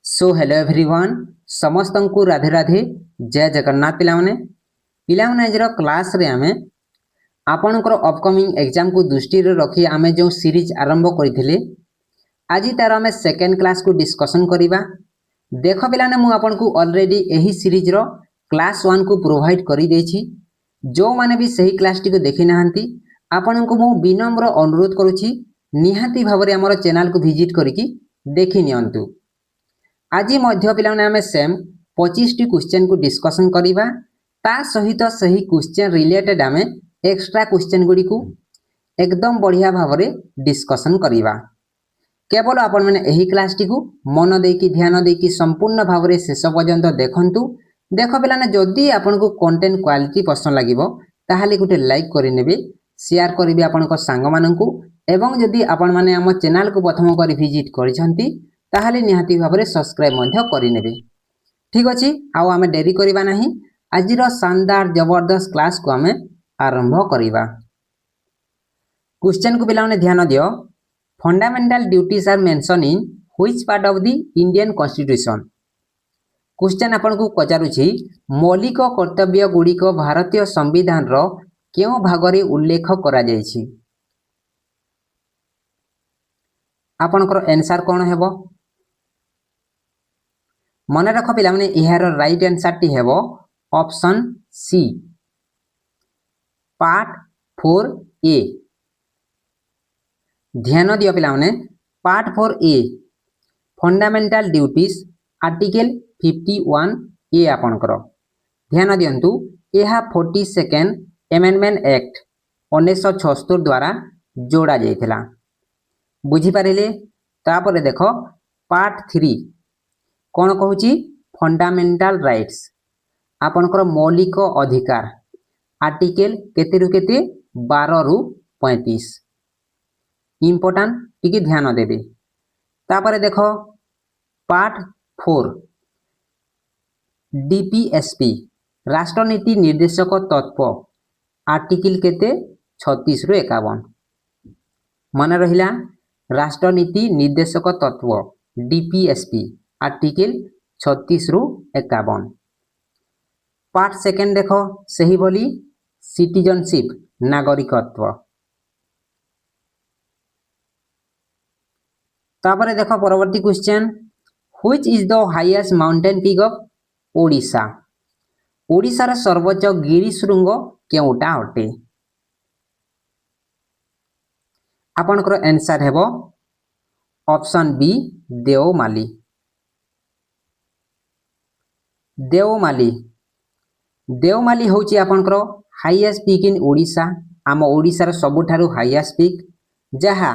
So hello everyone समस्त को राधे राधे जय जगन्नाथ पिलाने आज क्लास रे आमे आपणकर अपकमिंग एग्जाम को दृष्टि रखी आमे जो सीरीज आरंभ करथिले आज तार आमे सेकेंड क्लास को डिस्कशन करिबा। देख पिलाने मु आपन को ऑलरेडी एही सीरीज रो क्लास 1 को प्रोवाइड करि देछि। जो माने भी सही क्लास टी को देखि नाहंती आपन को मु विनम्र अनुरोध करूछि निहाती भाबरे हमर चैनल को विजिट करिकि देखि नियंतु। आज मध्य पिलाने आमे सेम 25 टी क्वेश्चन को डिस्कशन करिबा। ता सहित सही क्वेश्चन रिलेटेड आमे एक्स्ट्रा क्वेश्चन गुडी को एकदम बढ़िया भाबरे डिस्कशन करिबा। केवल आपण माने एही क्लास टी को मन देकी ध्यान देकी संपूर्ण भाबरे शेष पर्यंत देखंतु। देख पिलाने जदी आपण को कंटेंट क्वालिटी पसंद लागिवो ताहाले गुटे लाइक करि नेबे, शेयर करिबे आपण को संग माननकु एवं जदी आपण माने हम चैनल को प्रथम करी विजिट करिसंती ताहाले निहाती भाबरे सब्सक्राइब मध्य करि नेबे। ठीक अछि, आउ आमे देरी करिबा नाही, आजिरो शानदार जबरदस्त क्लास को आमे आरंभ करिबा। क्वेश्चन को पिलाने ध्यान दियो। Fundamental duties are mentioned in which part of the Indian constitution. Question आपन को पचारुछि मौलिक कर्तव्य गुडी को भारतीय संविधान रो केउ भागरे उल्लेख करा जायछि। आपनकर आंसर कोन हेबो? मन रख पिला माने इहार राइट आंसर टी हेबो ऑप्शन सी पार्ट 4 ए। ध्यान दियो पिला माने part 4 a fundamental duties article 51 ए आपनकर ध्यान दियंतु। एहा 42nd अमेंडमेंट एक्ट 1976 द्वारा जोड़ा जायथिला। बुझी पारिले? तापरे देखो पार्ट 3 कौन कहूची फंडामेंटल राइट्स आपनकर मौलिक अधिकार आर्टिकल केते रु केते 12 रु 35 इंपोर्टेंट टिके ध्यान देबे। तापरे देखो पार्ट 4 डीपीएसपी राष्ट्रनीति निर्देशक तत्व आर्टिकल केते 36 रु 51 मन रहिला। राष्ट्रनीति निर्देशक तत्व डीपीएसपी आर्टिकल 36 रु 51। पार्ट सेकेंड देखो सही बोली सिटीजनशिप नागरिकत्व। तापरे देखो परवर्ती question which is the highest mountain peak of Odisha. Odisha रा सर्वोच्च गिरी शृंग केउटा अटे? आपनकर आंसर हेबो ऑप्शन बी देवमाली। देवमाली देवमाली होची आपनकर हाईएस्ट पीक इन ओडिशा। आम ओडिशा रा सबुठारु हाईएस्ट पीक जहा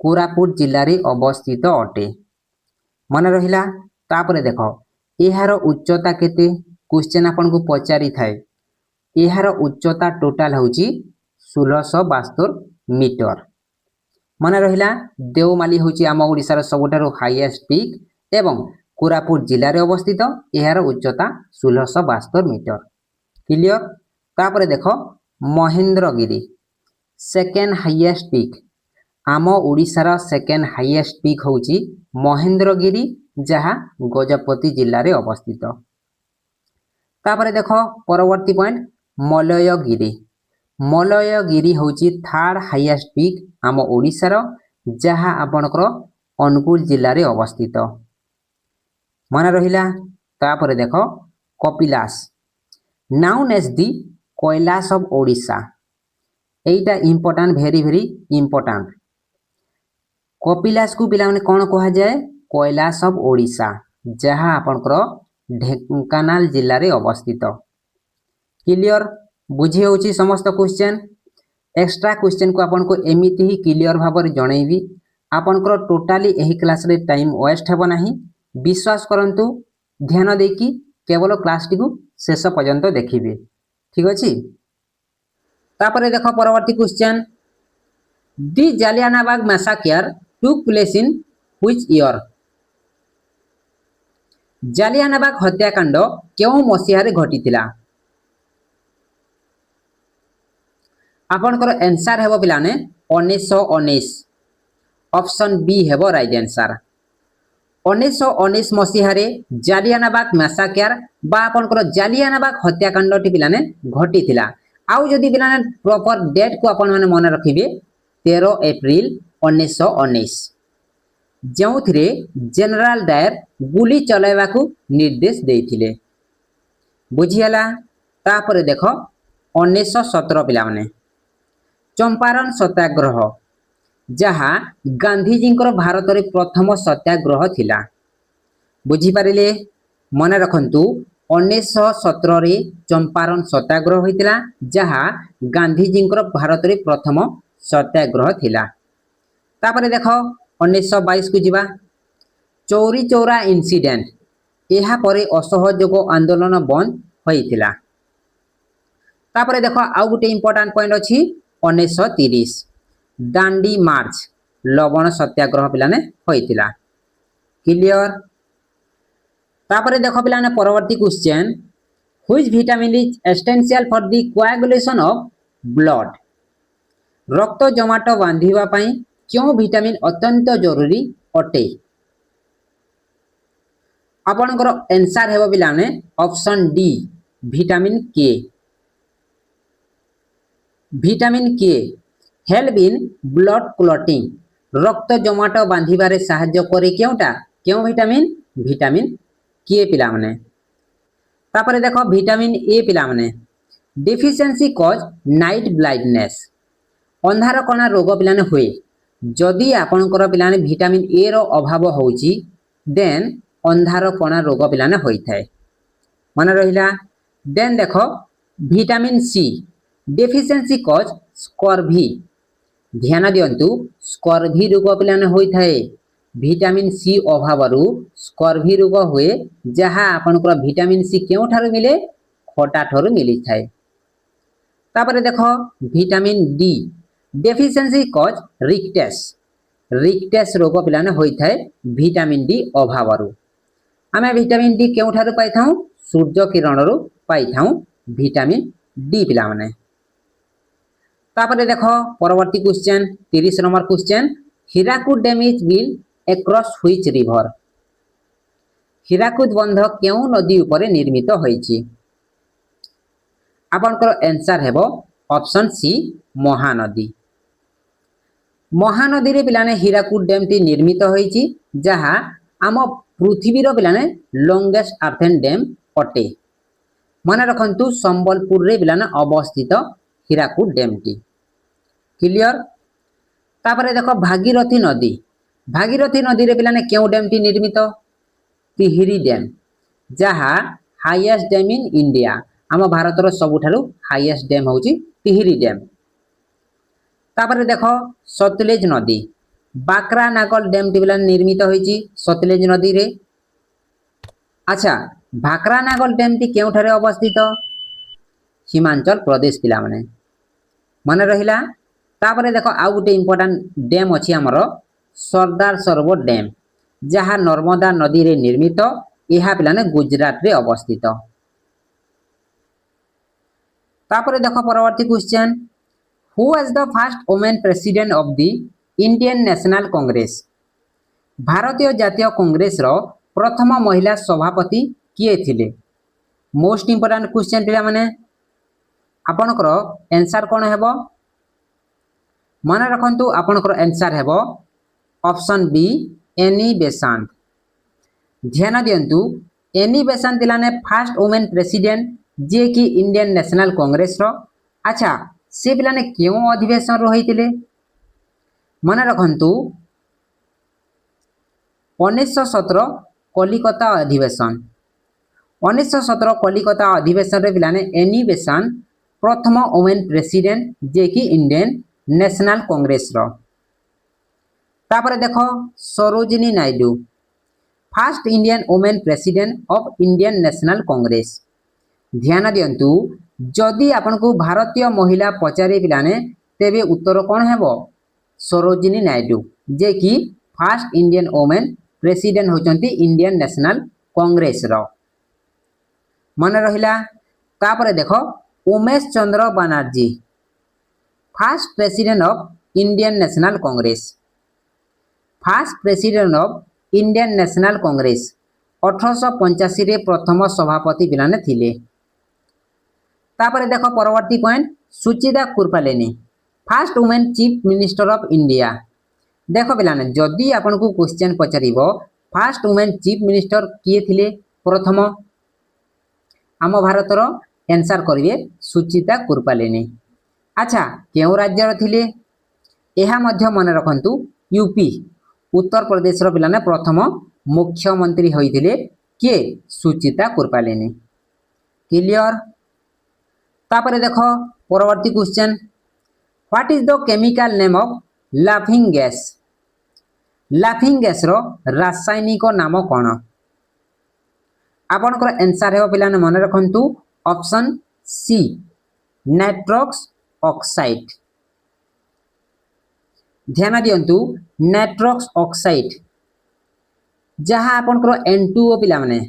कोरापुट जिल्ला रे अवस्थित अटे। मन रहिला। तापरे देखो एहार उच्चता केते क्वेश्चन आपन को पचारि थाए। एहार उच्चता टोटल होची 1672 मीटर। मन रहिला। देवमाली होची आम ओडिशा रा सबुठारु हाईएस्ट पीक एवं कोरापुट जिल्ला रे अवस्थित। एहार उच्चता 1672 मीटर। क्लियर? तापरे देखो महेंद्रगिरी सेकेंड हाईएस्ट पीक आम ओडिशा रा सेकेंड हाईएस्ट पीक होची महेंद्रगिरी जहा गजपति जिल्ला रे अवस्थित। तापरे देखो परवर्ती पॉइंट मलयगिरी। मलयगिरी होची थर्ड हाईएस्ट पीक आम ओडिशा रा जहा आपनकर अनुगुल जिल्ला रे अवस्थित। मन रहिला। तापरे देखो Kapilas known as the Kailash of Odisha. एटा important very very important. Kapilas को पिला माने कोन कहा जाय? कैलाश ऑफ ओडिशा जहा आपनकर ढेंकानाल जिल्ला रे अवस्थित। क्लियर? बुझी होची समस्त क्वेश्चन। एक्स्ट्रा क्वेश्चन को आपन को एमिति ही क्लियर भाबर जणैबी। आपनकर टोटली एही क्लास रे टाइम वेस्ट हेबो नाही। विश्वास करंतु ध्यान देकी केवल क्लास टी को शेष पर्यंत देखिबे। ठीक अछि? तापरे देखो परवर्ती question the Jallianwala Bagh massacre took place in which year. Jallianwala Bagh हत्याकांड केउ मसिया रे घटितिला? आपनकर आंसर हेबो पिलाने 1919। ऑप्शन बी हेबो राइट आंसर 1919 मसीह जालियानाबाग मैसाक्यार बा आपनकर जालियानाबाग हत्याकांड पिलाने घटी थिला। आउ जदि पिलाने प्रॉपर डेट को अपन माने मन रखिबे 13 एप्रिल 1919 जोथिरे जनरल डायर गुली चलाइबा को निर्देश देथिले। बुझियाला। तापर देखो 1917 पिलाने चंपारण सत्याग्रह जहाँ गांधीजी भारत रे प्रथम सत्याग्रह थिला। बुझी पारिले मन रखंतु 1917 रे चंपारण सत्याग्रह होइतिला जहाँ गांधीजी भारत रे प्रथम सत्याग्रह थिला। तापर देखो 1922 को जीवा चौरी चौरा इंसिडेंट यहा परे असहयोग आंदोलन बंद होइतिला। तापर देखो आउ गुटे इंपोर्टेंट पॉइंट अछि 1930 दांडी मार्च लवण सत्याग्रह पिलाने होइतिला। क्लियर। तापर देखो पिलाने परवर्ती question which vitamin is essential for the coagulation of blood रक्त जमाट बांधिबा पई क्यों विटामिन अत्यंत जरूरी अटे। आपनकर आंसर हेबो पिलाने ऑप्शन डी विटामिन के। विटामिन के हेल्प इन ब्लड क्लॉटिंग रक्त जमाट बांधिबारे सहाय्य करे केउटा क्यों विटामिन विटामिन के पिला माने। तापर देखो विटामिन ए पिला माने डेफिशिएंसी कॉज नाइट ब्लाइंडनेस अंधार कणा रोग पिलाने हुए जदि आपनकर पिलाने विटामिन ए रो अभाव होउची देन अंधार कणा रोग पिलाने होई थाए। मन रहिला। देन देखो vitamin C deficiency cause scurvy ध्यान दियंतु स्कर्वी रोग पिलाने होई थाए। विटामिन सी अभावरु स्कर्वी रोग हुए जहाँ आपनकर विटामिन सी केउ ठारु मिले खटा ठारु मिली थाए। तापर देखो विटामिन डी डेफिशिएंसी कॉज रिक्टेस रोग पिलाने होई थाए विटामिन डी अभावरु। आमे विटामिन डी केउ ठारु पाई थाउ सूर्य किरणरु पाई थाउ विटामिन डी पिला माने। तापर देखो परवर्ती question 30 number question Hirakud dam is built across which river Hirakud बंध केउ नदी ऊपर निर्मित होईची। आपनकर आंसर हेबो ऑप्शन सी महानदी। महानदी रे पिलाने हीराकुद डैम टी निर्मित होईची जहाँ आम पृथ्वी रो पिलाने लॉन्गेस्ट अर्थेन डैम अटे। मन रखंतु संबलपुर रे पिलाने अवस्थित हीराकुद डैम टी। क्लियर। तापर देखो भागीरथी नदी रे पिलाने केउ डैम टी निर्मित तिहिरी डैम जहाँ हाईएस्ट डैम इन इंडिया आम भारत रो सबुठारु हाईएस्ट डैम होउची तिहिरी डैम। तापर देखो सतलेज नदी बाकरा नागल डैम टी पिलाने निर्मित होईची सतलेज नदी रे। अच्छा भाकरा नागल डैम टी केउ ठारे अवस्थित हिमाचल प्रदेश पिला माने मन रहिला। तापर देखो आउ गुटे इंपोर्टेंट डैम अछि हमर सरदार सरोवर डैम जहाँ नर्मदा नदी रे निर्मित यहा पिलाने गुजरात रे अवस्थित। तापर देखो परवर्ती question who was the first women president of the Indian National Congress भारतीय जातीय कांग्रेस रो प्रथम महिला सभापति किए थिले। मोस्ट इंपोर्टेंट क्वेश्चन पिला माने आपनकर आंसर कोन हेबो मन रखंतु आपनकर आंसर हेबो ऑप्शन बी एनी बेसांत। ध्यान दियंतु एनी बेसांत पिलाने फर्स्ट वुमेन प्रेसिडेंट जे कि इंडियन नेशनल कांग्रेस रो। अच्छा से पिलाने केउ अधिवेशन रो होइतिले मन रखंतु 1917 कलिकता अधिवेशन 1917 कलिकता अधिवेशन रे पिलाने एनी बेसांत प्रथम वुमेन प्रेसिडेंट जे कि इंडियन नेशनल कांग्रेस रो। तापर देखो Sarojini Naidu first Indian women president of Indian National Congress. ध्यान दियंतु जदि आपनको भारतीय महिला पचारे पिलाने तेबे उत्तर कोन हेबो सरोजिनी नायडू जे कि फर्स्ट इंडियन वुमेन प्रेसिडेंट होचंती इंडियन नेशनल कांग्रेस रो। मन रहिला। तापर देखो Umesh Chandra Banerjee first president of Indian National Congress first president of Indian National Congress 1885 रे प्रथम सभापति पिलाने थिले। तापर देखो परवर्ती point Sucheta Kripalani first women chief minister of India. देखो पिलाने जदि आपन को क्वेश्चन पचारिबो फास्ट वुमेन चीफ मिनिस्टर किए थिले प्रथम आम भारतर आंसर करिवे सुचिता कुरपालेनी। अच्छा केउ राज्यर थिले एहा मध्य मन रखंतु यूपी उत्तर प्रदेश रो पिलाने प्रथम मुख्यमंत्री होइथिले के सुचिता कुरपालेनी। क्लियर। तापर देखो परवर्ती question what is the chemical name of laughing gas. Laughing gas रो रासायनिक नाम कोन। आपनकर आंसर हेबो पिलाने मन रखंतु ऑप्शन सी नाइट्रस ऑक्साइड। ध्यान दियंतु नाइट्रस ऑक्साइड जहाँ आपनकर N2O पिला माने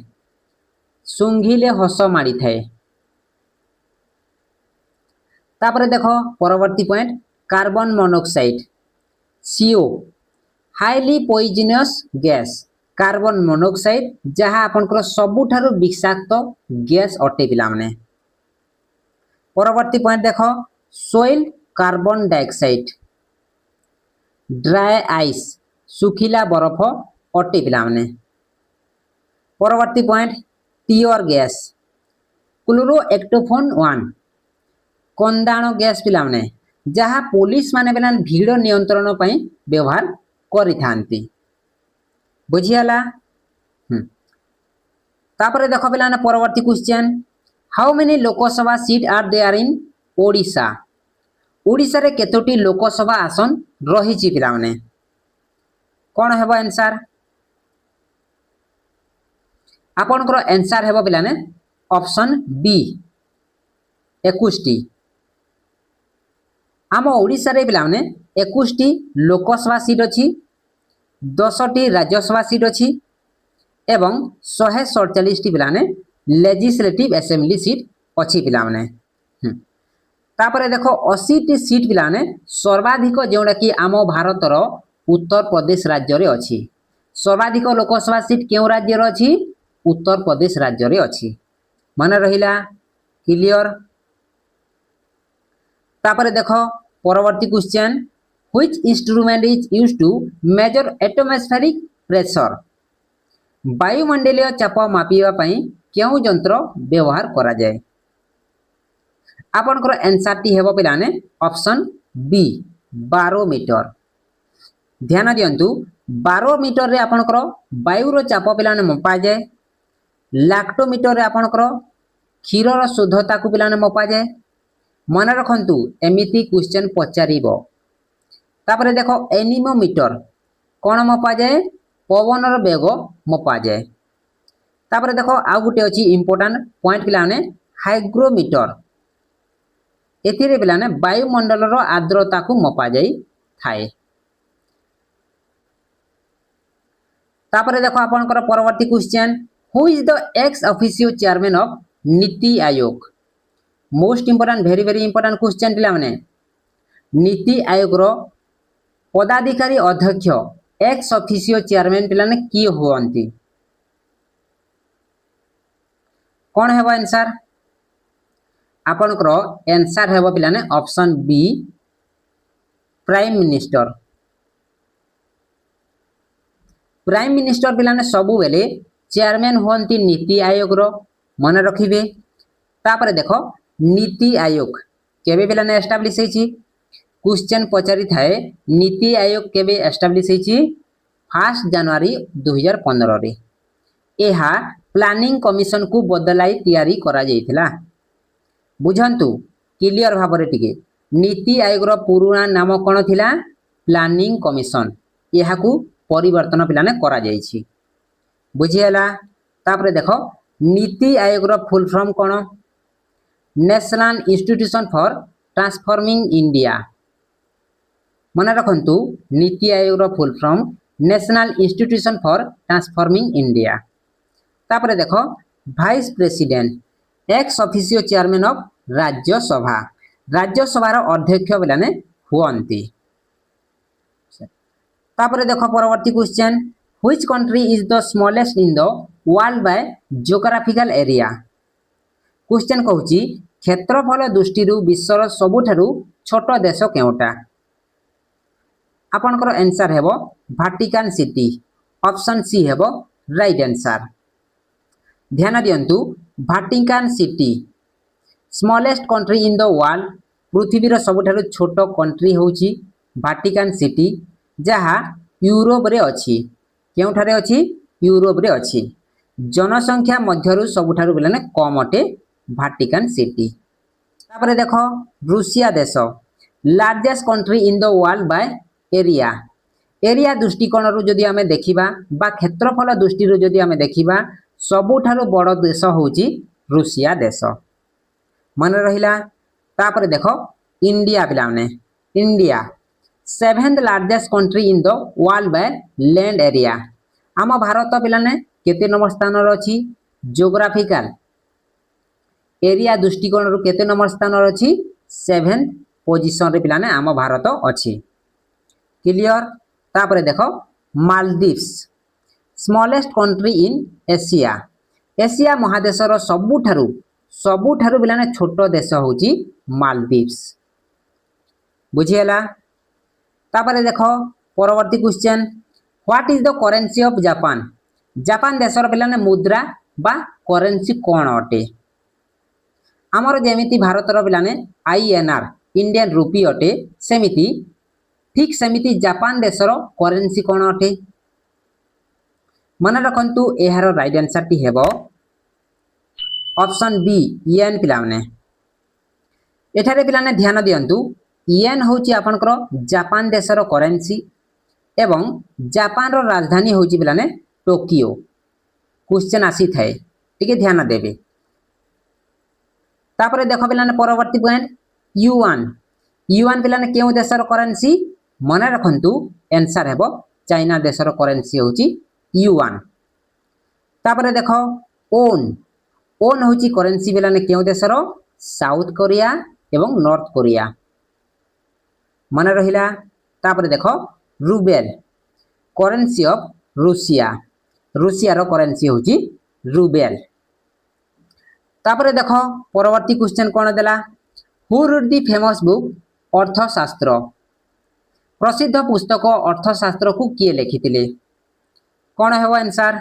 सुंघिले हस माड़ी थाए। तापर देखो परवर्ती point carbon monoxide CO highly poisonous gas carbon monoxide जहाँ आपनकर सबुठारु विषाक्त गैस अटे पिला माने। परवर्ती पॉइंट देखो solid carbon dioxide dry ice सुखिला बरफ अटे पिला माने। परवर्ती पॉइंट टीयर गैस क्लोरोएक्टोफोन 1 कंदाण गैस पिला माने जहाँ पुलिस माने बिना भीड़ नियंत्रण पई व्यवहार करि थांती। बुझियाला। तापर देखो पिलाने परवर्ती question how many Lok Sabha seat are there इन ओडिशा। ओडिशा रे केतोटी लोकसभा आसन रहिछि पिला माने कोन हेबो आंसर। आपनकर आंसर हेबो पिलाने ऑप्शन बी 21 टी। आम ओडिशा रे पिला माने 21 टी लोकसभा सीट अछि 10 टी राज्यसभा सीट अछि एवं 147 टी पिलाने लेजिस्लेटिव असेंबली सीट अछि पिला माने। तापर देखो 80 टी सीट पिलाने सर्वाधिक जेउडा कि आम भारतर उत्तर प्रदेश राज्य रे अछि। सर्वाधिक लोकसभा सीट केउ राज्य रे अछि उत्तर प्रदेश राज्य रे अछि। माने रहिला। क्लियर। तापर देखो परवर्ती question which instrument is used to measure atmospheric pressure. वायुमंडलीय चाप मापिबा पई केउ यंत्र व्यवहार करा जाय। आपनकर आंसर टी हेबो पिलाने ऑप्शन बी बारोमीटर। ध्यान दियंतु बारोमीटर रे आपनकर वायुर चाप पिलाने मपा जाय। लैक्टोमीटर रे आपनकर क्षीरर शुद्धता को पिलाने मपा जाय। मन रखंतु एमिति क्वेश्चन पचारिबो। तापर देखो एनीमोमीटर कोन मपा जाय पवनर बेग मपा जाय। तापर देखो आ गुटे अछि इंपोर्टेंट पॉइंट पिलाने हाइग्रोमीटर एथिरे पिलाने वायुमंडलर आर्द्रता को मपा जाय थाए। तापर देखो आपनकर परवर्ती question who is the x officio chairman of NITI Aayog. Most important very important question पिला माने नीति आयोग रो पदाधिकारी अध्यक्ष एक्स ऑफिशियो चेयरमैन पिलाने की होअंती कोन हेबो आंसर। आपनकर आंसर हेबो पिलाने option B prime minister. Prime minister पिलाने सबु बेले चेयरमैन होअंती नीति आयोग रो मन रखिबे। तापर देखो नीति आयोग केबे पिलाने एस्टैब्लिश हेछि क्वेश्चन पचारि थाए नीति आयोग केबे एस्टैब्लिश हेछि 1 जनवरी 2015 रे। एहा प्लानिंग कमिशन को बदलाई तैयारी करा जाइथिला। बुझंतु क्लियर भाबरे टिके नीति आयोग रो पुराना नाम कोन थिला प्लानिंग कमिशन एहा को परिवर्तन पिलाने करा जाइछि। बुझियला। तापर देखो नीति आयोग रो फुल फॉर्म कोन National Institution for Transforming India. मन रखंतु नीति आयोग रो full form National Institution for Transforming India. तापर देखो vice president ex officio chairman of Rajya Sabha Rajya Sabha रो अध्यक्ष बिलाने हुअंती। तापर देखो परवर्ती question Which country is the smallest in the world by geographical area? Question कहूची क्षेत्रफल दृष्टि विश्वर सबुठारु छोट देश केउटा आपनकर आंसर हेबो वाटिकन सिटी ऑप्शन सी हेबो राइट आंसर ध्यान दियंतु Vatican city smallest country in the world पृथ्वीर सबुठारु छोट कंट्री होची वाटिकन सिटी जहा यूरोप रे अछि केउठारे अछि यूरोप रे अछि जनसंख्या मध्यरु सबुठारु बिलाने कम अटे वाटिकन सिटी तापरे देखो रूसिया देश largest country in the world by area area दृष्टिकोण रु जदि आमे देखिबा बा क्षेत्रफल दृष्टि रु जदि आमे देखिबा सबुठारु बड़ देश होची रूसिया देश मन रहिला तापरे देखो इंडिया पिलाने India 7th largest country in the world by land area आम भारत पिलाने केते नंबर स्थान रे अछि जियोग्राफिकल एरिया दृष्टिकोण रु केते नंबर स्थान रे अछि 7th पोजीशन रे पिलाने आम भारत अछि क्लियर तापरे देखो Maldives smallest country in Asia Asia महादेशर सबुठारु पिलाने छोट देश होची मालदीव्स बुझियला तापरे देखो परवर्ती question what is the currency of Japan Japan देशर पिलाने मुद्रा बा करेंसी कोन अटे हमर जेमिति भारतर पिलाने आईएनआर इंडियन रुपी अटे सेमिति ठीक सेमिति जापान देशर करेंसी कोन अटे मन रखंतु एहार राइट आंसर टी हेबो ऑप्शन बी येन पिलाने एठारे पिलाने ध्यान दियंतु येन होची आपनकर जापान देशर करेंसी एवं जापान रो राजधानी होची पिलाने टोकियो क्वेश्चन आसी थाए ठीक ध्यान देबे तापरे देखो पिलाने परवर्ती पॉइंट युआन युआन पिलाने केउ देशर करेंसी मन रखंतु आंसर हेबो चाइना देशर करेंसी होची युआन तापरे देखो ओन ओन होची करेंसी पिलाने केउ देशर साउथ कोरिया एवं नॉर्थ कोरिया मन रहिला तापरे देखो rouble currency of Russia Russia रो करेंसी होची रूबेल तापरे देखो परवर्ती क्वेश्चन कोन देला who wrote the famous book Arthashastra प्रसिद्ध पुस्तक अर्थशास्त्र को किए लिखिथिले कोन हेबो आंसर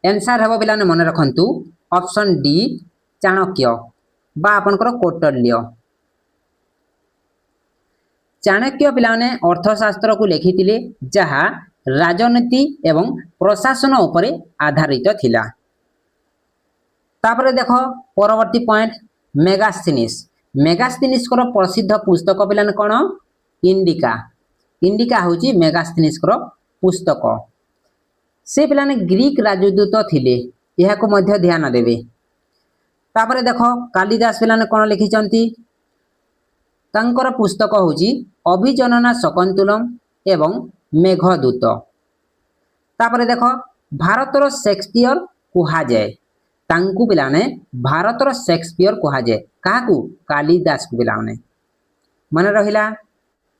आंसर हेबो बिलाने मन रखंतु ऑप्शन डी चाणक्य बा आपनकर कौटिल्य चाणक्य पिलाने अर्थशास्त्र को लिखिथिले जहा राजनीति एवं प्रशासन उपरे आधारित थिला तापरे देखो परवर्ती पॉइंट मेगास्थनीस को प्रसिद्ध पुस्तक पिलाने कोन इंडिका इंडिका होची मेगास्थनीस को पुस्तक से पिलाने ग्रीक राजदूत थिले यहा को मध्य ध्यान देबे तापरे देखो कालिदास पिलाने कोन लिखिचंती तांकर पुस्तक होची अभिजनना शकुंतलम एवं मेघदूत तापरे देखो भारतर शेक्सपियर कुहा जाए तांकु पिलाने भारतर शेक्सपियर कुहा जाए काहाकू कालिदास को पिलाने मन रहिला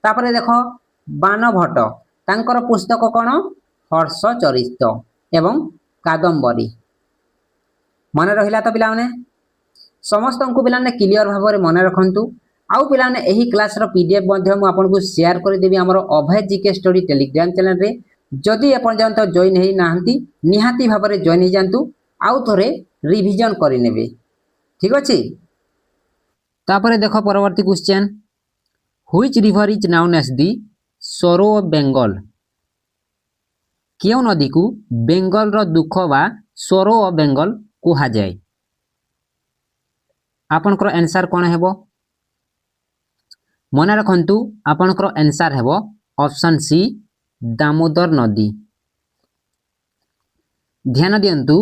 तापरे देखो बाणभट्ट तांकर पुस्तक कोन हर्षचरित एवं कादंबरी मन रहिला तो पिलाने समस्त को पिलाने क्लियर भाव में मन रखंतु आउ पिलाने एही क्लास रो पीडीएफ मध्ये मु आपन को शेयर कर देबी हमर अभय जीके स्टडी टेलीग्राम चैनल रे जदि अपन जानत जॉइन हेई नाहंती निहाती भाव में जॉइन हे जानतु आउ थोरे रिवीजन करि नेबे ठीक अछि तापरे देखो परवर्ती question which river is known as the sorrow of Bengal केउ नदी को बेंगल रो दुख बा सरो ऑफ बेंगल कुहा जाय आपनकर आंसर कोन हेबो मन रखंतु आपनकर आंसर हेबो ऑप्शन सी दामोदर नदी ध्यान दियंतु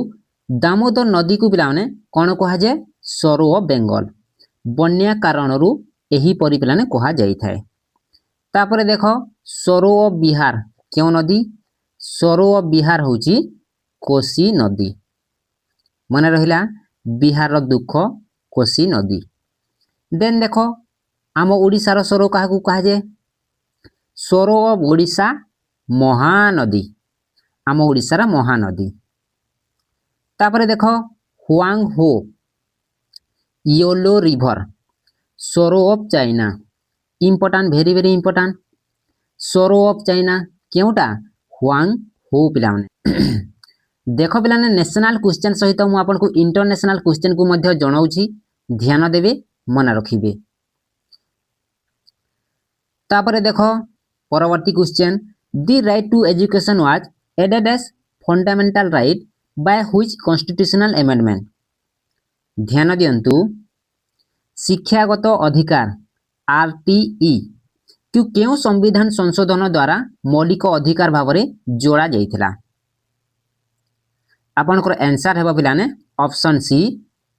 दामोदर नदी को पिलाने कोन कहा जाय सरो ऑफ बेंगल बन्या कारण रु एही परि पिलाने कहा जाई थाए तापरे देखो सरो ऑफ बिहार केउ नदी सरो ऑफ बिहार होची कोसी नदी मन रहिला बिहार रो दुख कोसी नदी देन देखो आम ओडिसा रो सरो काहा को कहा जाय सरो ऑफ ओडिसा महानदी आम ओडिशार महानदी। तापर देख Huang Ho yellow river sorrow of China important very very important sorrow of China केउटा हुआंग हो पिला देख पिला नेशनल क्वेश्चन सहित मु आपन को इंटरनेशनल क्वेश्चन को मध्य जणाउछि ध्यान देबे मन रखिबे। तापर देख परवर्ती question the right to education was added as fundamental right by which constitutional amendment. ध्यान दियंतु शिक्षागत अधिकार आरटीई क्यों केउ संविधान संशोधन द्वारा मौलिक अधिकार भाव में जोड़ा जाइथिला। आपनकर आंसर हेबा पिलाने ऑप्शन सी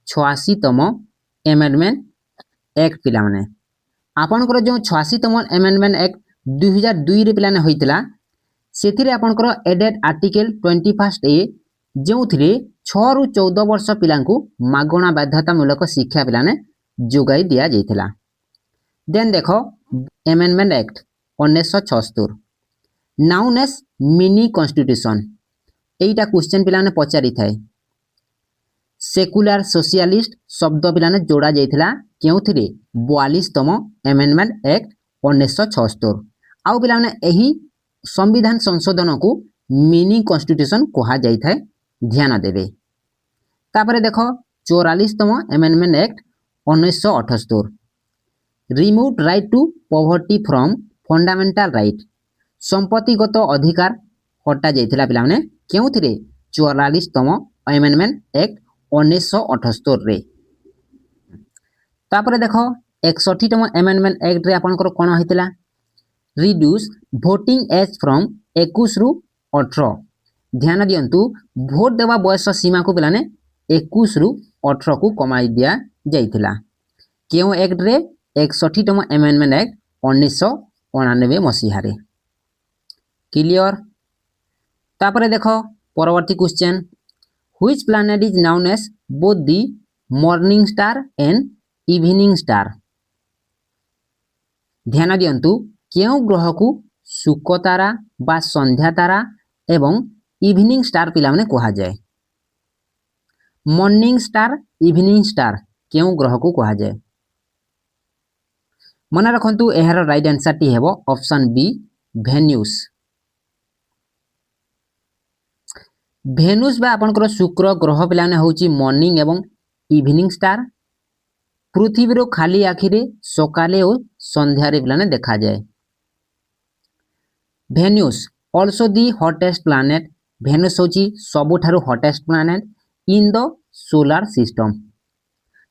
86तम अमेंडमेंट एक्ट पिलाने। आपनकर जो 86तम अमेंडमेंट एक्ट 2002 रे पिलाने होइतिला सेथिरे आपनकर एडेड आर्टिकल 21 ए जो 6 रु 14 वर्ष पिलांकु मागणा बाध्यतामूलक शिक्षा पिलाने जोगाई दिया जाइथिला। देन देखो amendment act 1976 known as mini constitution एटा क्वेश्चन पिलाने पचारि थाए सेकुलर सोशलिस्ट शब्द पिलाने जोड़ा जाइथिला केउथिरे 42तम अमेंडमेंट एक्ट 1976 आउ पिलाने एही संविधान संशोधन को मिनी कॉन्स्टिट्यूशन कहा जाई थाए ध्यान देबे। तापरे देखो 44तम amendment act 1978 remove right to property from fundamental right संपत्तिगत अधिकार हटा जाइथिला पिलाने केउथिरे 44तम अमेंडमेंट एक्ट 1978 रे। तापरे देखो 61तम अमेंडमेंट एक्ट रे आपनकर कोन होइतिला रिड्यूस वोटिंग एज फ्रॉम 21 रु 18। ध्यान दियंतु भोट देवा बयस सीमा को पिलाने 21 रु 18 को कमाई दिया जाइथिला केउ एक्ट रे 61तम अमेंडमेंट एक्ट 1999 मसीहा रे। क्लियर। तापरे देखो परवर्ती question which planet is known as both the morning star and evening star. ध्यान दियंतु केउ ग्रह को शुक तारा बा संध्या तारा एवं इवनिंग स्टार पिला माने कहा जाए। मॉर्निंग स्टार इवनिंग स्टार केउ ग्रह को कहा जाए। मन रखंतु एहार राइट आंसर टी हेबो ऑप्शन बी वेन्यूस। वेन्यूस बा आपनकर शुक्र ग्रह पिलाने होची मॉर्निंग एवं इवनिंग स्टार पृथ्वी रो खाली आखिरे सकाले और संध्या रे पिलाने देखा जाए। Venus also the hottest planet Venus होची सबुठारु hottest planet in the solar system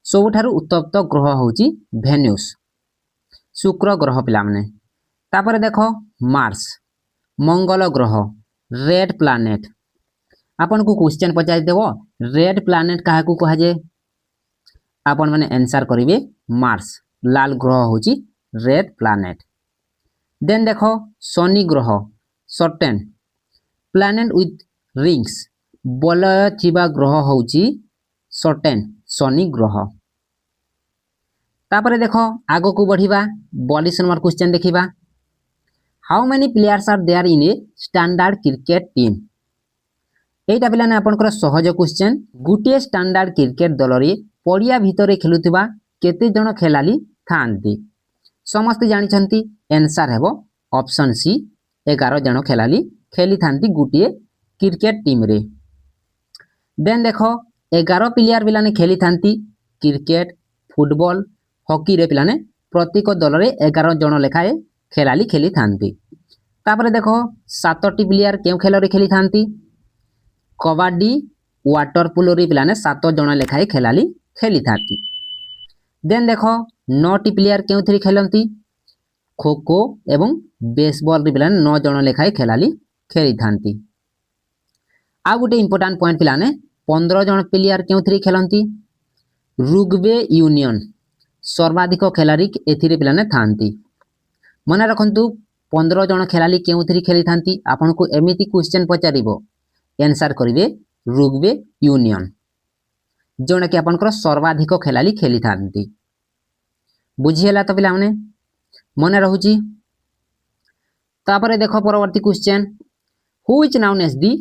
सबुठारु उत्तप्त ग्रह होची वेन्यूस शुक्र ग्रह पिला माने। तापर देखो मार्स मंगल ग्रह रेड प्लैनेट आपन को क्वेश्चन पचाइ देबो रेड प्लैनेट काहा को कहा जाए आपन माने आंसर करिवे मार्स लाल ग्रह होची रेड प्लैनेट। देन देखो शनि ग्रह सर्टेन प्लैनेट विथ रिंग्स बलय थिबा ग्रह होची सर्टेन शनि ग्रह। तापर देखो आगो को बढ़िबा 42 नंबर क्वेश्चन देखिबा how many players are there in a standard cricket team. एटा पिलाने आपनकर सहज क्वेश्चन गुटे स्टैंडर्ड क्रिकेट दल रे पड़िया भितरे खेलुथिबा केते जण खेलाली थांती समस्त जानिछंती आंसर हेबो ऑप्शन सी 11 जण खेलाली खेली थांती गुटे क्रिकेट टीम रे। देन देखो 11 प्लेयर पिलाने खेली थांती क्रिकेट फुटबॉल हॉकी रे पिलाने प्रत्येक दल रे 11 जण लेखाए खेलाली खेली थांती। तापर देखो 7टी प्लेयर केउ खेल रे खेली थांती कबड्डी वाटर पोलो रे पिलाने 7 जण लेखाए खेलाली खेली थांती। देन देखो 9टी प्लेयर केउ थरी खेलंती खो खो एवं बेसबॉल रे पिलाने 9 जण लेखाए खेलाली खेली थांती। आ गुटे इंपोर्टेंट पॉइंट पिलाने 15 जण प्लेयर केउ थरी खेलंती रुग्बे यूनियन सर्वाधिक खेलाड़ी एथिरे पिलाने थांती। मन रखंतु 15 जण खेलाली केउ थरी खेली थांती आपन को एमिति क्वेश्चन पचारिबो आंसर करिवे रुग्बे यूनियन जोना कि आपनकर सर्वाधिक खेलाली खेली थांती। बुझियला तो पिला माने मन रहूची। तापर देख परवर्ती question who is known as the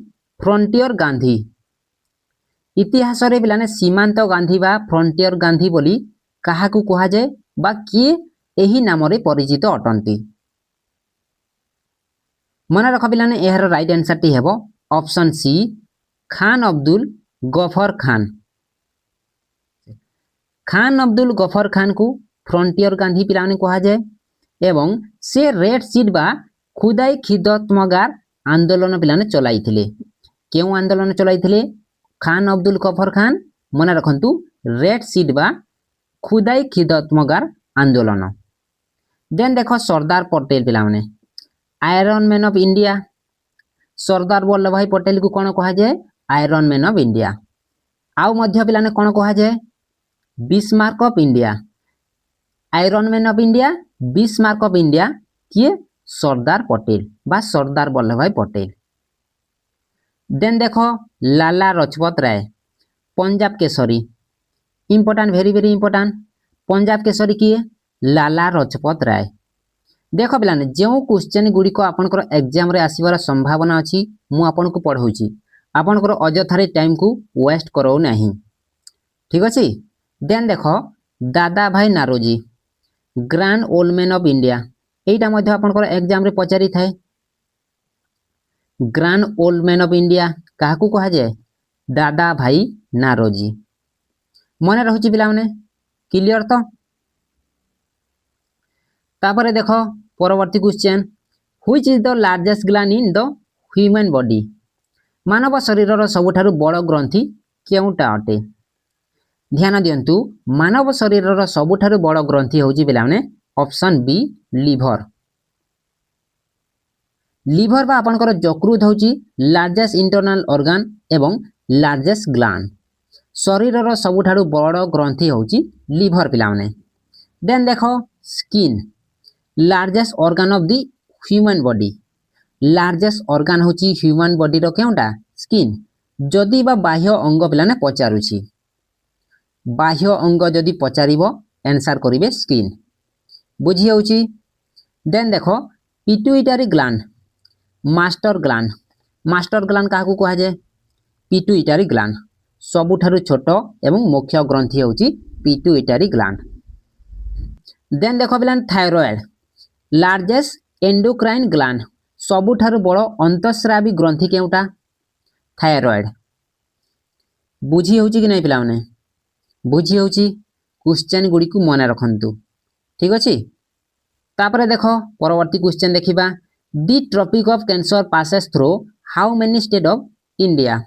frontier Gandhi इतिहास रे पिलाने सीमांत गांधी बा फ्रंटियर गांधी बोली काहाकू कहा जाए बा किए एही नाम रे परिचित अटंती मन रख पिलाने एहर राइट आंसर टी हेबो ऑप्शन सी खान अब्दुल गफर खान। खान अब्दुल गफर खान को फ्रंटियर गांधी पिलाने कहा जाए एवं से रेड सीट बा खुदाई खिदमतगार आंदोलन पिलाने चलाई थिले। केउ आंदोलन चलाई थिले? खान अब्दुल गफर खान मन रखंतु रेड सीट बा खुदाई खिदमतगार आंदोलन। देन देखो सरदार पटेल पिलाने iron man of India Sardar Vallabh भाई पटेल को कौन कहा जाए आयरन मैन ऑफ इंडिया। आउ मध्य पिलाने कौन कहा जाए Bismarck of India. Iron man of India Bismarck of India किए सरदार पटेल बा सरदार वल्लभ भाई पटेल। देन देखो Lala Lajpat Rai Punjab Kesari important very very important Punjab Kesari किए लाला लजपत राय। देख पिलाने जो क्वेश्चन गुड़िक आपनकर एग्जाम रे आसीबार संभावना अच्छी मु आपन को पढ़ाऊँगी आपनकर अजथारे टाइम को वेस्ट करो नहीं ठीक अच्छे। देन देख Dadabhai Naoroji grand old man of India एटा मध्य आपनकर एग्जाम रे पचारि थाए grand old man of India काहाकू कहा जाए दादा भाई नारोजी मन रहुची पिला माने क्लियर तो। तापर देख परवर्ती question which is the largest gland in the human body मानव शरीर सबुठारु बड़ ग्रंथि केउटा अटे? ध्यान दियंतु मानव शरीर सबुठारु बड़ ग्रंथि होउची पिला माने ऑप्शन बी लिवर। लिवर बा आपनकर यकृत होउची लार्जेस्ट इंटरनल ऑर्गन एवं लार्जेस्ट ग्लैंड शरीर सबुठारु बड़ ग्रंथि होउची लिवर पिला माने। देन देखो skin largest organ of the human body largest organ होची ह्यूमन बॉडी रो केउटा स्किन। जदि बा बाह्य अंग पिलाने पचारुची बाह्य अंग जदि पचारिबो आंसर करिवे स्किन बुझी होउची। देन देखो पिट्यूटरी ग्लैंड मास्टर ग्लैंड काहाकू कहा जाए पिट्यूटरी ग्लैंड सबुठारु छोट एवं मुख्य ग्रंथि होउची पिट्यूटरी ग्लैंड। देन देखो पिलाने थायराइड लार्जेस्ट एंडोक्राइन ग्लैंड सबुठारु बड़ अंतःस्रावी ग्रंथि केउटा थायराइड बुझी होउची कि नहीं पिला माने बुझी होउची क्वेश्चन गुडी को मन रखंतु ठीक अछि। तापर देखो परवर्ती क्वेश्चन देखिबा the tropic of cancer passes through how many state of India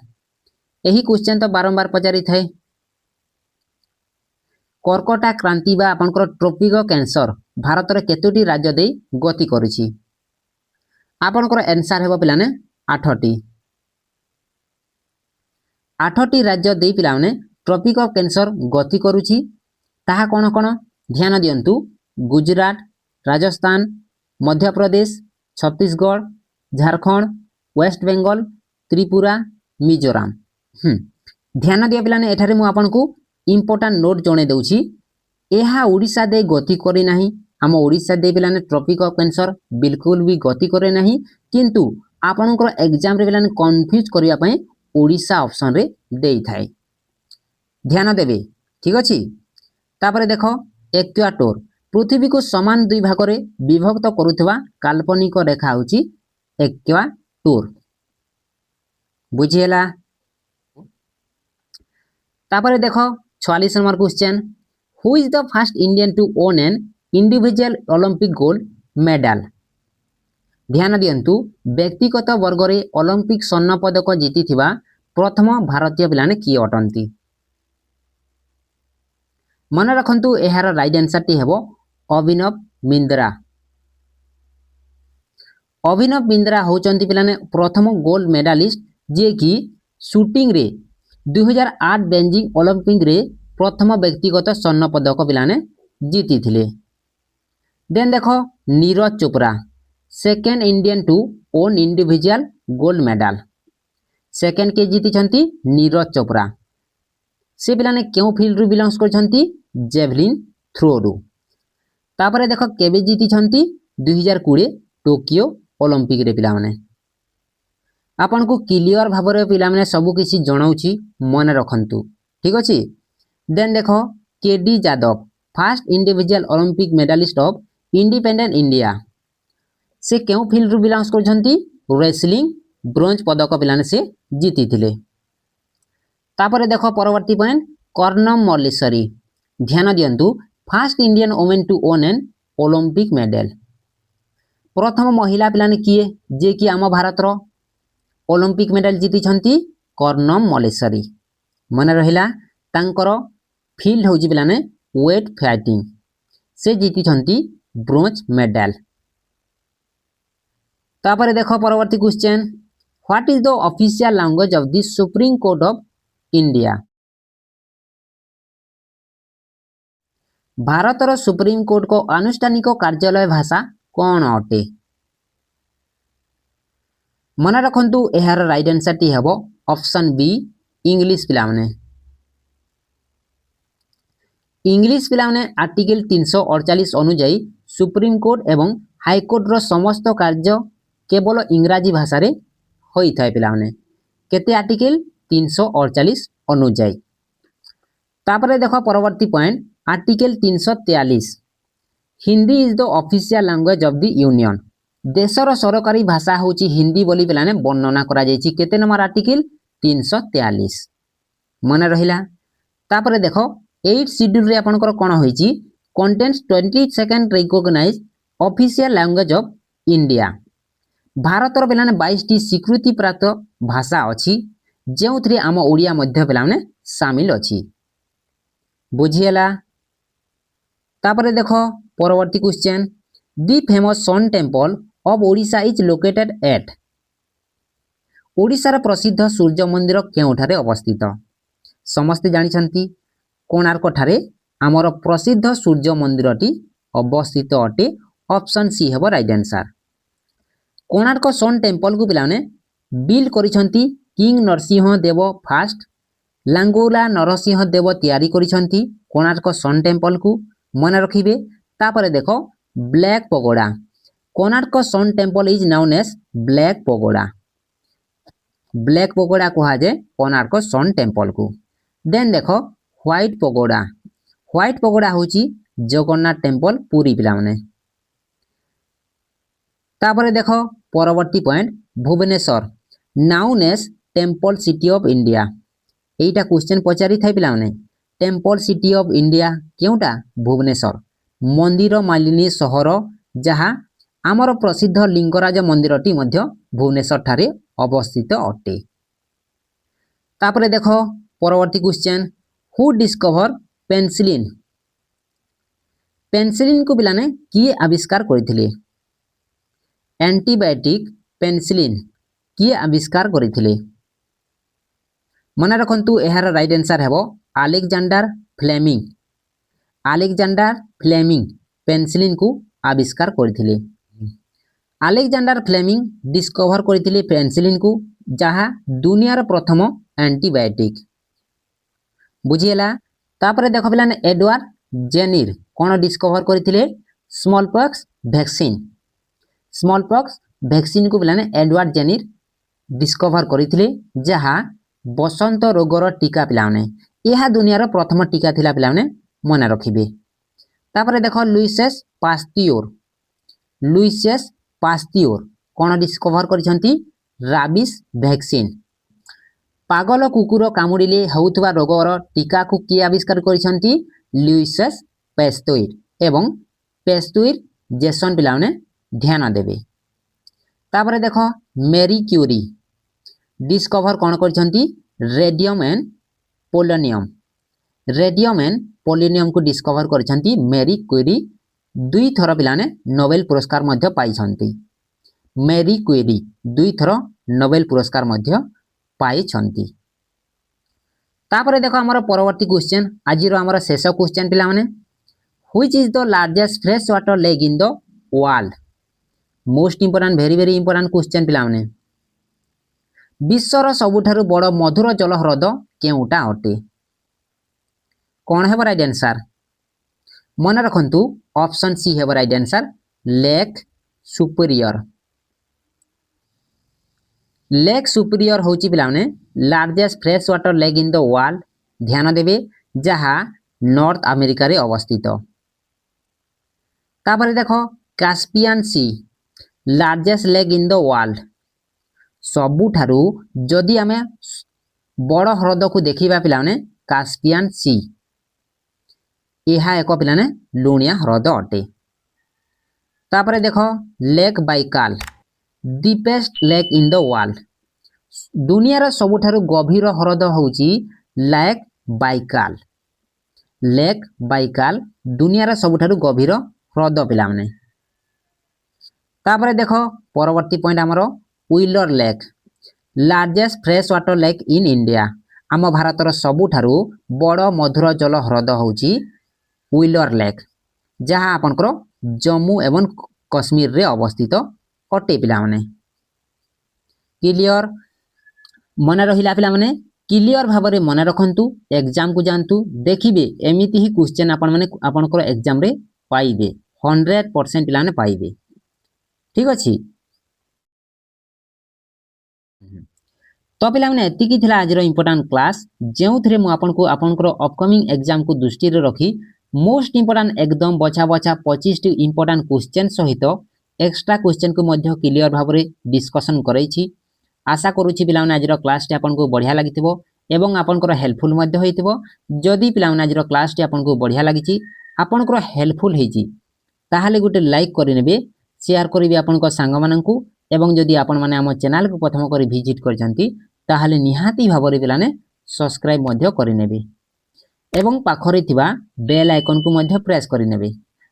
एही क्वेश्चन तो बारंबार पचारि थाए। कर्कटा क्रांति बा आपनकर ट्रॉपिक ऑफ कैंसर भारत रे केतोटी राज्य दे गति करूची आपनकर आंसर हेबो पिलाने 8टी 8टी राज्य दे पिलाने ट्रॉपिक ऑफ कैंसर गति करूची ताहा कोन कोन ध्यान दियंतु गुजरात राजस्थान मध्य प्रदेश छत्तीसगढ़ झारखंड वेस्ट बेंगल त्रिपुरा मिजोराम। ध्यान दिया पिलाने एठारे मु आपन को इंपोर्टेंट नोट जणे दउची एहा ओडिशा दे गति करी नाही आम ओडिशा दे पिलाने ट्रॉपिक ऑफ कैंसर बिल्कुल भी गति करे नाही किंतु आपनकर एग्जाम रे पिलाने कंफ्यूज करिया पय ओडिशा ऑप्शन रे देई थाए ध्यान देबे ठीक अछि। तापर देखो इक्वेटर पृथ्वी को समान दुई भाग रे विभक्त करुथवा काल्पनिक रेखा होची इक्वेटर बुझिएला। तापर देखो 46 number question who is the first Indian to own an individual Olympic gold medal ध्यान दियंतु व्यक्तिगत वर्ग रे ओलंपिक स्वर्ण पदक जीतिथिबा प्रथम भारतीय पिलाने किए अटंती मन रखंतु एहार राइट आंसर टी हेबो अभिनव बिंद्रा। अभिनव बिंद्रा होचंती पिलाने प्रथम गोल्ड मेडालिस्ट जे कि शूटिंग रे 2008 बेजिंग ओलंपिक रे प्रथम व्यक्तिगत स्वर्ण पदक पिलाने जीति थिले। देन देखो Neeraj Chopra second Indian to win individual gold medal second के जीति छंती नीरज चोपड़ा से पिलाने क्यों फील्ड रु बिलोंग्स करछंती जेवलिन थ्रो रु। तापरे देखो केबे जीति छंती 2020 टोकियो ओलंपिक रे पिला माने आपन को क्लियर भाबरे पिला माने सब किछि जणाउची मन रखंतु ठीक अछि। देन देखो K D Yadav first individual Olympic medallist of independent India से केउ फील्ड रु बिलोंग्स करछंती रेसलिंग ब्रोंज पदक पिलाने से जीति थिले। तापरे देखो परवर्ती पॉइंट कर्णम मल्लेश्वरी ध्यान दियंतु first Indian women to own an Olympic medal प्रथम महिला पिलाने किए जे कि आम भारत रो ओलंपिक मेडल जीति छंती कर्णम मल्लेश्वरी मन रहिला तांकर फील्ड होची पिलाने वेट फाइटिंग से जीति छंती ब्रोंज मेडल। तापरे देखो परवर्ती question what is the official language of the Supreme Court of India भारतर सुप्रीम कोर्ट को आनुष्ठानिक कार्यालय भाषा कौन अटे मन रखंतु एहार राइट आंसर टी हेबो ऑप्शन बी इंग्लिश पिला माने इंग्लिश पिला माने आर्टिकल 348 अनुଯାୟୀ सुप्रीम कोर्ट एवं हाई कोर्ट रो समस्त कार्य केवल इंग्राजी भाषा रे होई थाए पिला माने केते आर्टिकल 348 अनुଯାୟୀ। तापरे देखो परवर्ती point article 343 Hindi is the official language of the union देशर सरकारी भाषा होची हिंदी बोली पिलाने वर्णना करा जायछि केते नंबर आर्टिकल 343 मन रहिला। तापरे देखो 8 शेड्यूल रे आपनकर कोन होईची contents 22nd recognise official language of India भारतर पिलाने 22 टी स्वीकृति प्राप्त भाषा अछि जेउथरे आम ओडिया मध्य पिलाने शामिल अछि बुझियला। तापरे देखो परवर्ती question the famous sun temple of Odisha is located at ओडिशार प्रसिद्ध सूर्य मंदिर केउठारे अवस्थित समस्त जानिछंती कोणार्क ठारे आमर प्रसिद्ध सूर्य मंदिरटी अवस्थित अटे ऑप्शन सी हेबो right answer. Konark sun temple को पिलाने बिल्ड करिछंती किंग नरसिंह देव फास्ट लांगोला नरसिंह देव तैयारी करिछंती कोणार्क सन टेम्पल को मन रखिबे। तापरे देखो black pagoda Konark sun temple is known as black pagoda कहा जाए कोणार्क सन टेम्पल को। देन देखो व्हाइट पगोड़ा होची जगन्नाथ टेम्पल पुरी पिला माने। तापरे देखो परवर्ती point Bhubaneswar known as temple city of India एटा क्वेश्चन पचारि थाई पिला माने टेम्पल सिटी ऑफ इंडिया केउटा भुवनेश्वर मंदिर मालिनी सहर जहाँ आमर प्रसिद्ध लिंगराज मंदिरटी मध्य भुवनेश्वर ठारे अवस्थित अटे। तापरे देखो परवर्ती क्वेश्चन हु डिस्कवर पेनिसिलिन को पिलाने किए आविष्कार करथिले एंटीबायोटिक पेनिसिलिन किए आविष्कार करथिले मन रखंतु एहार राइट आंसर हेबो अलेक्जेंडर फ्लेमिंग पेनिसिलिन को आविष्कार करथिले। अलेक्जेंडर फ्लेमिंग डिस्कवर करथिले पेनिसिलिन को जहाँ दुनियार प्रथम एंटीबायोटिक बुझियला। तापरे देखो पिलाने एडवर्ड जेनिर कोन डिस्कवर करथिले स्मॉल पॉक्स वैक्सीन को पिलाने एडवर्ड जेनिर डिस्कवर करथिले जहाँ बसंत रोगर टीका पिलाने यह दुनियार प्रथम टीका थिला पिलाने मन रखिबे। तापरे देखो लुइस पास्तियोर कोन डिस्कवर करिसंती राबिस वैक्सीन पागल कुकुर कामुडिले होउथवा रोगर टीका को किए आविष्कार करिसंती लुइस पास्तियोर एवं पास्तियोर जेसन पिलाने ध्यान देबे। तापरे देखो मेरी क्यूरी डिस्कवर कोन करिसंती रेडियम एंड पोलोनियम को डिस्कवर करिसंती मेरी क्यूरी 2 थर पिलाने नोबेल पुरस्कार मध्य पाइछंती मेरी क्यूरी 2 थर नोबेल पुरस्कार मध्य पाइछंती। तापरे देखो हमर परवर्ती क्वेश्चन आज रो हमर शेष क्वेश्चन पिला माने which is the largest fresh water lake in the world most important very important question पिला माने विश्वर सबुठारु बड़ मधुर जल ह्रद केउटा अटे कौन है राइट आंसर मन रखंतु ऑप्शन सी है right answer lake superior lake superior होची पिलाने largest fresh water lake in the world ध्यान देबे जहा नॉर्थ अमेरिका रे अवस्थित। तापर देखो Caspian sea largest lake in the world सबुठारू जदि आमे बड़ ह्रद को देखिबा पिलाने कास्पियन सी यह एक पिलाने लुणिया ह्रद अटे। तापर देखो lake Baikal deepest lake in the world दुनियार सबुठारू गभीर ह्रद होची लेक बाइकाल। लेक बाइकाल दुनियार सबुठारू गभीर ह्रद पिलाने। तापर देखो परवर्ती पॉइंट आमर wheeler lake largest fresh water lake in India आम भारतर सबुठारू बड़ मधुर जल ह्रद होची व्हीलर लेक जहाँ आपनकर जम्मू एवं कश्मीर रे अवस्थित अटे पिलाने। क्लियर मन रहिला पिलाने क्लियर भाव में मन रखंतु एग्जाम को जानतु देखिबे एमिति ही क्वेश्चन आपण माने आपनकर एग्जाम रे पाइबे 100% पिलाने पाइबे। ठीक अछि तो पिलाने एतिकी थिला आज रो इंपोर्टेंट क्लास जेउ थरे मु आपनको आपनकर अपकमिंग एग्जाम को दृष्टि रे रखी मोस्ट इंपोर्टेंट एकदम बछा बछा 25 टी इंपोर्टेंट क्वेश्चन सहित एक्स्ट्रा क्वेश्चन को मध्य क्लियर भाव में डिस्कशन करई छी। आशा करूची पिलाने आज रो क्लास टी आपनको बढ़िया लागिथिबो एवं आपनकर हेल्पफुल मध्य होइथिबो। जदि पिलाने आज रो क्लास टी आपनको बढ़िया लागिची आपनकर हेल्पफुल हेची ताहाले गुटे लाइक करि नेबे शेयर करिवे आपनको सांग माननकु एवं जदि आपण माने हम चैनल को प्रथम करी विजिट करजंती ताहाले निहाती भाबरे पिलाने सब्सक्राइब मध्य करि नेबे एवं पाखरे थिबा बेल आइकन को मध्य प्रेस करि नेबे।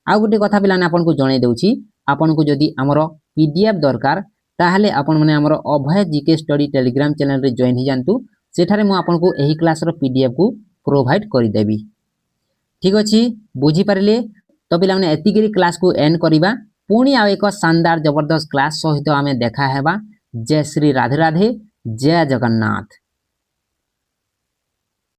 आ गुटे कथा पिलाने आपनको जणाई देउची आपनको जदि हमरो पीडीएफ दरकार ताहाले आपण माने हमरो अभय जीके स्टडी टेलीग्राम चैनल रे जॉइन हि जानतु सेठारे मु आपनको एही क्लास रो पीडीएफ को प्रोवाइड करि देबी। ठीक अछि बुझी पारिले तो पिलाने एतिगिरी क्लास को एंड करिबा पुणी आ एक शानदार जबरदस्त क्लास सहित आमे देखा हेबा। जय श्री राधे राधे जय जगन्नाथ।